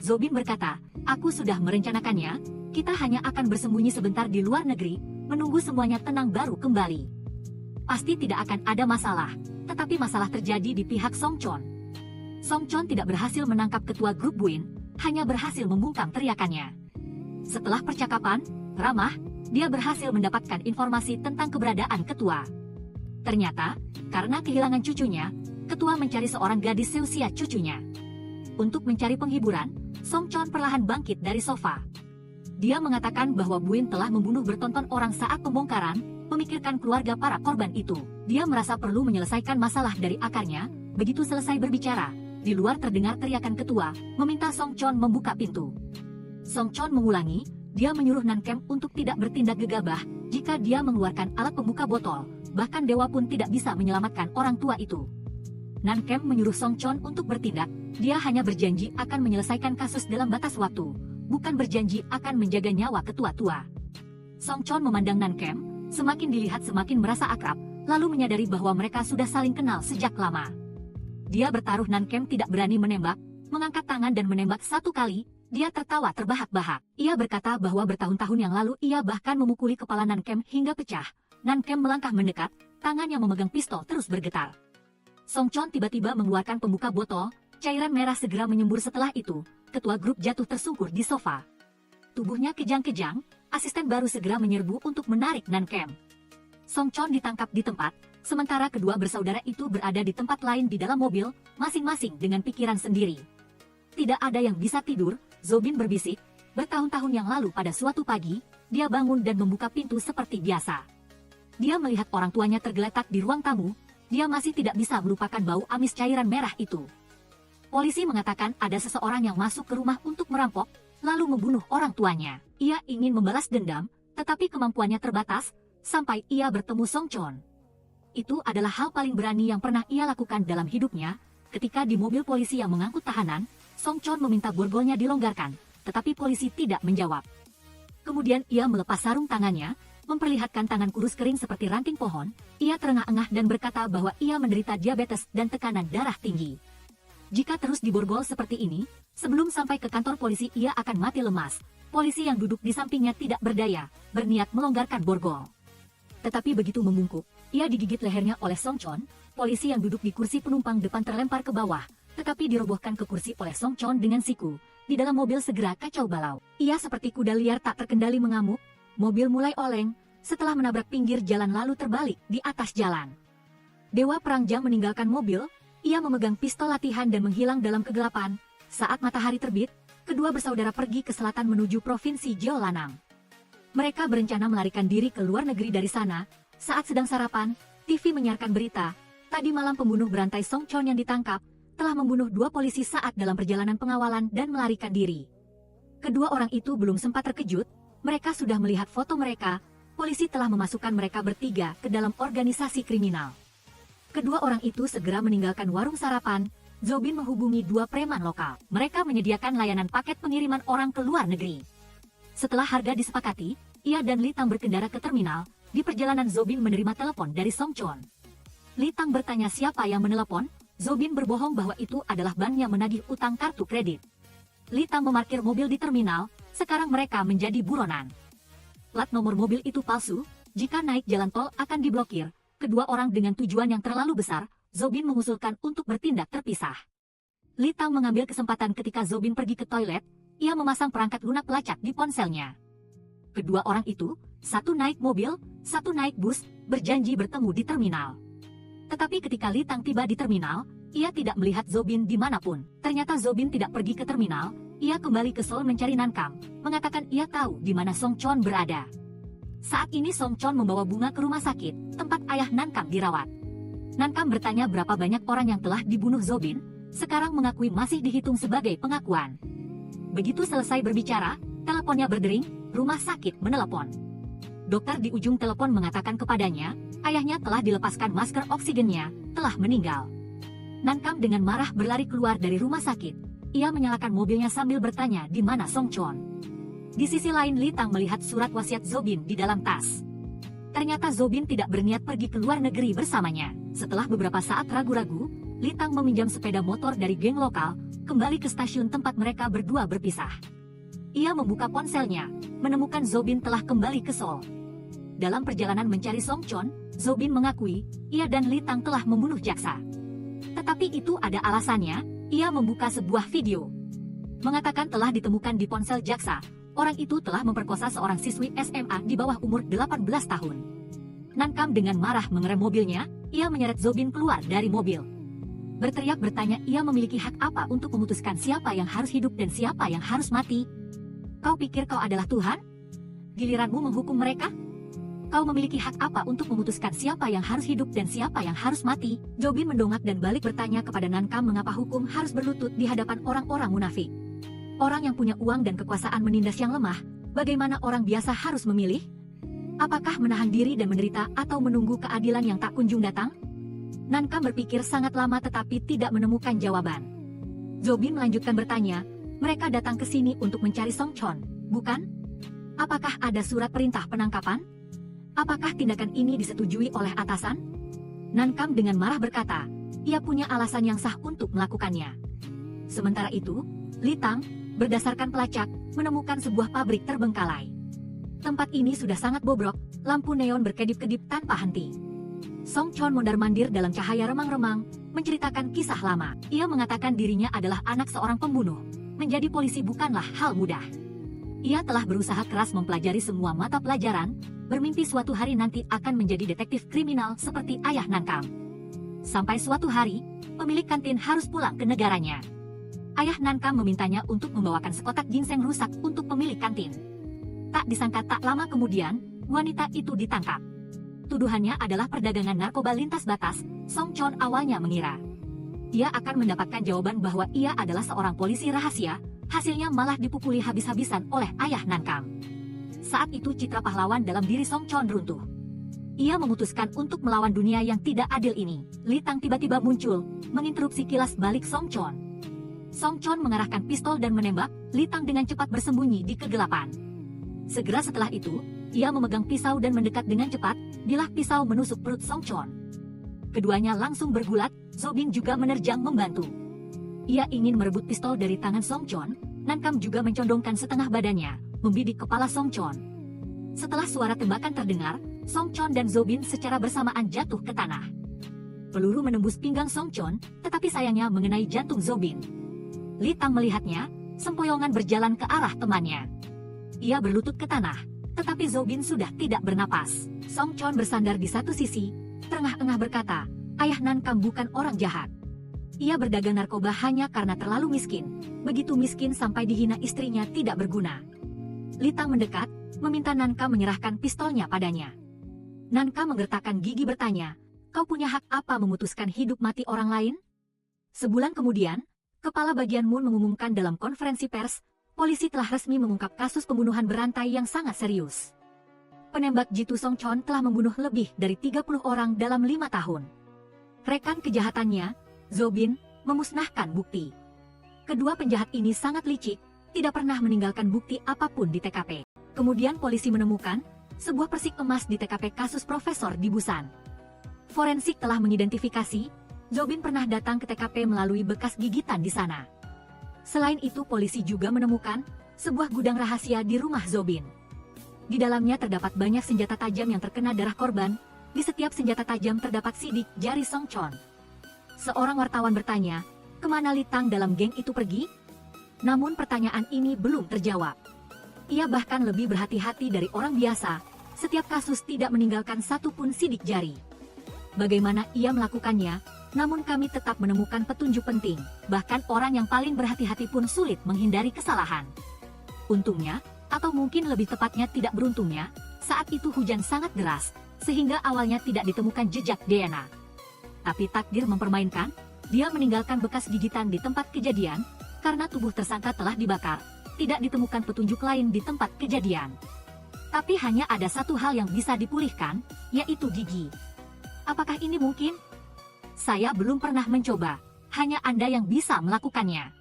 Zobin berkata, aku sudah merencanakannya, kita hanya akan bersembunyi sebentar di luar negeri, menunggu semuanya tenang baru kembali. Pasti tidak akan ada masalah, tetapi masalah terjadi di pihak Song Chon. Song Chon tidak berhasil menangkap ketua grup Buin, hanya berhasil membungkam teriakannya. Setelah percakapan ramah, dia berhasil mendapatkan informasi tentang keberadaan ketua. Ternyata, karena kehilangan cucunya, ketua mencari seorang gadis seusia cucunya. Untuk mencari penghiburan, Song Chon perlahan bangkit dari sofa. Dia mengatakan bahwa Buin telah membunuh bertonton orang saat pembongkaran, memikirkan keluarga para korban itu. Dia merasa perlu menyelesaikan masalah dari akarnya. Begitu selesai berbicara, di luar terdengar teriakan ketua, meminta Song Chon membuka pintu. Song Chon mengulangi, dia menyuruh Nan Kem untuk tidak bertindak gegabah, jika dia mengeluarkan alat pembuka botol, bahkan dewa pun tidak bisa menyelamatkan orang tua itu. Nan Kem menyuruh Song Chon untuk bertindak, dia hanya berjanji akan menyelesaikan kasus dalam batas waktu, bukan berjanji akan menjaga nyawa ketua tua. Song Chon memandang Nan Kem, Semakin dilihat semakin merasa akrab, lalu menyadari bahwa mereka sudah saling kenal sejak lama. Dia bertaruh Nancam tidak berani menembak, mengangkat tangan dan menembak satu kali. Dia tertawa terbahak-bahak. Ia berkata bahwa bertahun-tahun yang lalu ia bahkan memukuli kepala Nancam hingga pecah. Nancam melangkah mendekat, tangan yang memegang pistol terus bergetar. Song Chon tiba-tiba mengeluarkan pembuka botol, cairan merah segera menyembur setelah itu. Ketua grup jatuh tersungkur di sofa. Tubuhnya kejang-kejang, asisten baru segera menyerbu untuk menarik Nancam. Song Chon ditangkap di tempat, sementara kedua bersaudara itu berada di tempat lain di dalam mobil, masing-masing dengan pikiran sendiri. Tidak ada yang bisa tidur, Zobin berbisik. Bertahun-tahun yang lalu pada suatu pagi, dia bangun dan membuka pintu seperti biasa. Dia melihat orang tuanya tergeletak di ruang tamu, dia masih tidak bisa melupakan bau amis cairan merah itu. Polisi mengatakan ada seseorang yang masuk ke rumah untuk merampok, lalu membunuh orang tuanya. Ia ingin membalas dendam, tetapi kemampuannya terbatas, sampai ia bertemu Song Chon. Itu adalah hal paling berani yang pernah ia lakukan dalam hidupnya. Ketika di mobil polisi yang mengangkut tahanan, Song Chon meminta borgolnya dilonggarkan, tetapi polisi tidak menjawab. Kemudian ia melepas sarung tangannya, memperlihatkan tangan kurus kering seperti ranting pohon. Ia terengah-engah dan berkata bahwa ia menderita diabetes dan tekanan darah tinggi. Jika terus diborgol seperti ini, sebelum sampai ke kantor polisi ia akan mati lemas. Polisi yang duduk di sampingnya tidak berdaya, berniat melonggarkan borgol. Tetapi begitu membungkuk, ia digigit lehernya oleh Song Chon. Polisi yang duduk di kursi penumpang depan terlempar ke bawah, tetapi dirobohkan ke kursi oleh Song Chon dengan siku. Di dalam mobil segera kacau balau. Ia seperti kuda liar tak terkendali mengamuk. Mobil mulai oleng, setelah menabrak pinggir jalan lalu terbalik di atas jalan. Dewa Perang Jam meninggalkan mobil, ia memegang pistol latihan dan menghilang dalam kegelapan. Saat matahari terbit, kedua bersaudara pergi ke selatan menuju provinsi Jeollanam. Mereka berencana melarikan diri ke luar negeri dari sana. Saat sedang sarapan, TV menyiarkan berita. Tadi malam pembunuh berantai Song Chon yang ditangkap, telah membunuh 2 polisi saat dalam perjalanan pengawalan dan melarikan diri. Kedua orang itu belum sempat terkejut, mereka sudah melihat foto mereka. Polisi telah memasukkan mereka bertiga ke dalam organisasi kriminal. Kedua orang itu segera meninggalkan warung sarapan. Zobin menghubungi 2 preman lokal. Mereka menyediakan layanan paket pengiriman orang ke luar negeri. Setelah harga disepakati, ia dan Li Tang berkendara ke terminal. Di perjalanan Zobin menerima telepon dari Song Chon. Li Tang bertanya siapa yang menelepon. Zobin berbohong bahwa itu adalah bank yang menagih utang kartu kredit. Li Tang memarkir mobil di terminal. Sekarang mereka menjadi buronan. Plat nomor mobil itu palsu. Jika naik jalan tol akan diblokir. Kedua orang dengan tujuan yang terlalu besar, Zobin mengusulkan untuk bertindak terpisah. Li Tang mengambil kesempatan ketika Zobin pergi ke toilet. Ia memasang perangkat lunak pelacak di ponselnya. Kedua orang itu, satu naik mobil, satu naik bus, berjanji bertemu di terminal. Tetapi ketika Li Tang tiba di terminal, ia tidak melihat Zobin dimanapun. Ternyata Zobin tidak pergi ke terminal. Ia kembali ke Seoul mencari Nancam, mengatakan ia tahu di mana Song Chon berada. Saat ini Song Chon membawa bunga ke rumah sakit, tempat ayah Nancam dirawat. Nancam bertanya berapa banyak orang yang telah dibunuh Zobin, sekarang mengakui masih dihitung sebagai pengakuan. Begitu selesai berbicara, teleponnya berdering, rumah sakit menelepon. Dokter di ujung telepon mengatakan kepadanya, ayahnya telah dilepaskan masker oksigennya, telah meninggal. Nancam dengan marah berlari keluar dari rumah sakit. Ia menyalakan mobilnya sambil bertanya di mana Song Chon. Di sisi lain Li Tang melihat surat wasiat Zobin di dalam tas. Ternyata Zobin tidak berniat pergi ke luar negeri bersamanya. Setelah beberapa saat ragu-ragu, Li Tang meminjam sepeda motor dari geng lokal, kembali ke stasiun tempat mereka berdua berpisah. Ia membuka ponselnya, menemukan Zobin telah kembali ke Seoul. Dalam perjalanan mencari Song Chon, Zobin mengakui, ia dan Li Tang telah membunuh jaksa. Tetapi itu ada alasannya, ia membuka sebuah video. Mengatakan telah ditemukan di ponsel jaksa, orang itu telah memperkosa seorang siswi SMA di bawah umur 18 tahun. Nancam dengan marah mengerem mobilnya, ia menyeret Zobin keluar dari mobil. Berteriak bertanya ia memiliki hak apa untuk memutuskan siapa yang harus hidup dan siapa yang harus mati. Kau pikir kau adalah Tuhan? Giliranmu menghukum mereka? Kau memiliki hak apa untuk memutuskan siapa yang harus hidup dan siapa yang harus mati? Zobin mendongak dan balik bertanya kepada Nancam mengapa hukum harus berlutut di hadapan orang-orang munafik. Orang yang punya uang dan kekuasaan menindas yang lemah, bagaimana orang biasa harus memilih? Apakah menahan diri dan menderita atau menunggu keadilan yang tak kunjung datang? Nancam berpikir sangat lama tetapi tidak menemukan jawaban. Zobin melanjutkan bertanya, mereka datang ke sini untuk mencari Song Chon, bukan? Apakah ada surat perintah penangkapan? Apakah tindakan ini disetujui oleh atasan? Nankam dengan marah berkata, ia punya alasan yang sah untuk melakukannya. Sementara itu, Litang, berdasarkan pelacak, menemukan sebuah pabrik terbengkalai. Tempat ini sudah sangat bobrok, lampu neon berkedip-kedip tanpa henti. Song Chon mondar-mandir dalam cahaya remang-remang, menceritakan kisah lama. Ia mengatakan dirinya adalah anak seorang pembunuh. Menjadi polisi bukanlah hal mudah. Ia telah berusaha keras mempelajari semua mata pelajaran, bermimpi suatu hari nanti akan menjadi detektif kriminal seperti ayah Nankam. Sampai suatu hari, pemilik kantin harus pulang ke negaranya. Ayah Nankam memintanya untuk membawakan sekotak ginseng rusak untuk pemilik kantin. Tak disangka tak lama kemudian, wanita itu ditangkap. Tuduhannya adalah perdagangan narkoba lintas batas. Song Chon awalnya mengira ia akan mendapatkan jawaban bahwa ia adalah seorang polisi rahasia, hasilnya malah dipukuli habis-habisan oleh ayah Nankam. Saat itu citra pahlawan dalam diri Song Chon runtuh. Ia memutuskan untuk melawan dunia yang tidak adil ini. Litang tiba-tiba muncul, menginterupsi kilas balik Song Chon. Song Chon mengarahkan pistol dan menembak, Litang dengan cepat bersembunyi di kegelapan. Segera setelah itu, ia memegang pisau dan mendekat dengan cepat, bilah pisau menusuk perut Song Chon. Keduanya langsung bergulat, Zobin juga menerjang membantu. Ia ingin merebut pistol dari tangan Song Chon, Nankam juga mencondongkan setengah badannya, membidik kepala Song Chon. Setelah suara tembakan terdengar, Song Chon dan Zobin secara bersamaan jatuh ke tanah. Peluru menembus pinggang Song Chon, tetapi sayangnya mengenai jantung Zobin. Litang melihatnya, sempoyongan berjalan ke arah temannya. Ia berlutut ke tanah, tetapi Zobin sudah tidak bernapas. Song Chon bersandar di satu sisi, terengah-engah berkata, ayah Nankam bukan orang jahat. Ia berdagang narkoba hanya karena terlalu miskin, begitu miskin sampai dihina istrinya tidak berguna. Litang mendekat, meminta Nankam menyerahkan pistolnya padanya. Nankam menggertakkan gigi bertanya, kau punya hak apa memutuskan hidup mati orang lain? Sebulan kemudian, Kepala Bagian Moon mengumumkan dalam konferensi pers, polisi telah resmi mengungkap kasus pembunuhan berantai yang sangat serius. Penembak jitu Song Chon telah membunuh lebih dari 30 orang dalam 5 tahun. Rekan kejahatannya, Zobin, memusnahkan bukti. Kedua penjahat ini sangat licik, tidak pernah meninggalkan bukti apapun di TKP. Kemudian polisi menemukan sebuah persik emas di TKP kasus Profesor di Busan. Forensik telah mengidentifikasi, Zobin pernah datang ke TKP melalui bekas gigitan di sana. Selain itu polisi juga menemukan sebuah gudang rahasia di rumah Zobin. Di dalamnya terdapat banyak senjata tajam yang terkena darah korban, di setiap senjata tajam terdapat sidik jari Song Chon. Seorang wartawan bertanya, kemana Litang dalam geng itu pergi? Namun pertanyaan ini belum terjawab. Ia bahkan lebih berhati-hati dari orang biasa, setiap kasus tidak meninggalkan satupun sidik jari. Bagaimana ia melakukannya, namun kami tetap menemukan petunjuk penting, bahkan orang yang paling berhati-hati pun sulit menghindari kesalahan. Untungnya, atau mungkin lebih tepatnya tidak beruntungnya, saat itu hujan sangat deras, sehingga awalnya tidak ditemukan jejak DNA. Tapi takdir mempermainkan, dia meninggalkan bekas gigitan di tempat kejadian, karena tubuh tersangka telah dibakar, tidak ditemukan petunjuk lain di tempat kejadian. Tapi hanya ada satu hal yang bisa dipulihkan, yaitu gigi. Apakah ini mungkin? Saya belum pernah mencoba, hanya Anda yang bisa melakukannya.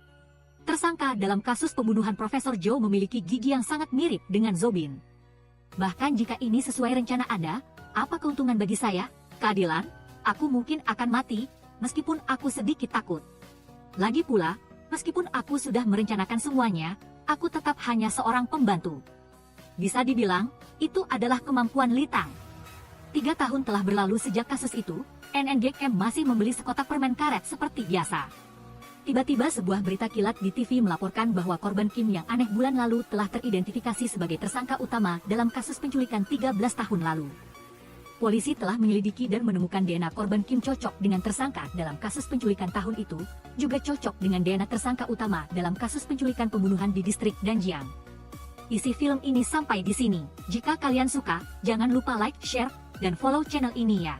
Tersangka dalam kasus pembunuhan Profesor Zhou memiliki gigi yang sangat mirip dengan Zobin. Bahkan jika ini sesuai rencana Anda, apa keuntungan bagi saya? Keadilan? Aku mungkin akan mati, meskipun aku sedikit takut. Lagi pula, meskipun aku sudah merencanakan semuanya, aku tetap hanya seorang pembantu. Bisa dibilang, itu adalah kemampuan Litang. 3 tahun telah berlalu sejak kasus itu, NNGM masih membeli sekotak permen karet seperti biasa. Tiba-tiba sebuah berita kilat di TV melaporkan bahwa korban Kim yang aneh bulan lalu telah teridentifikasi sebagai tersangka utama dalam kasus penculikan 13 tahun lalu. Polisi telah menyelidiki dan menemukan DNA korban Kim cocok dengan tersangka dalam kasus penculikan tahun itu, juga cocok dengan DNA tersangka utama dalam kasus penculikan pembunuhan di distrik Danjiang. Isi film ini sampai di sini. Jika kalian suka, jangan lupa like, share, dan follow channel ini ya.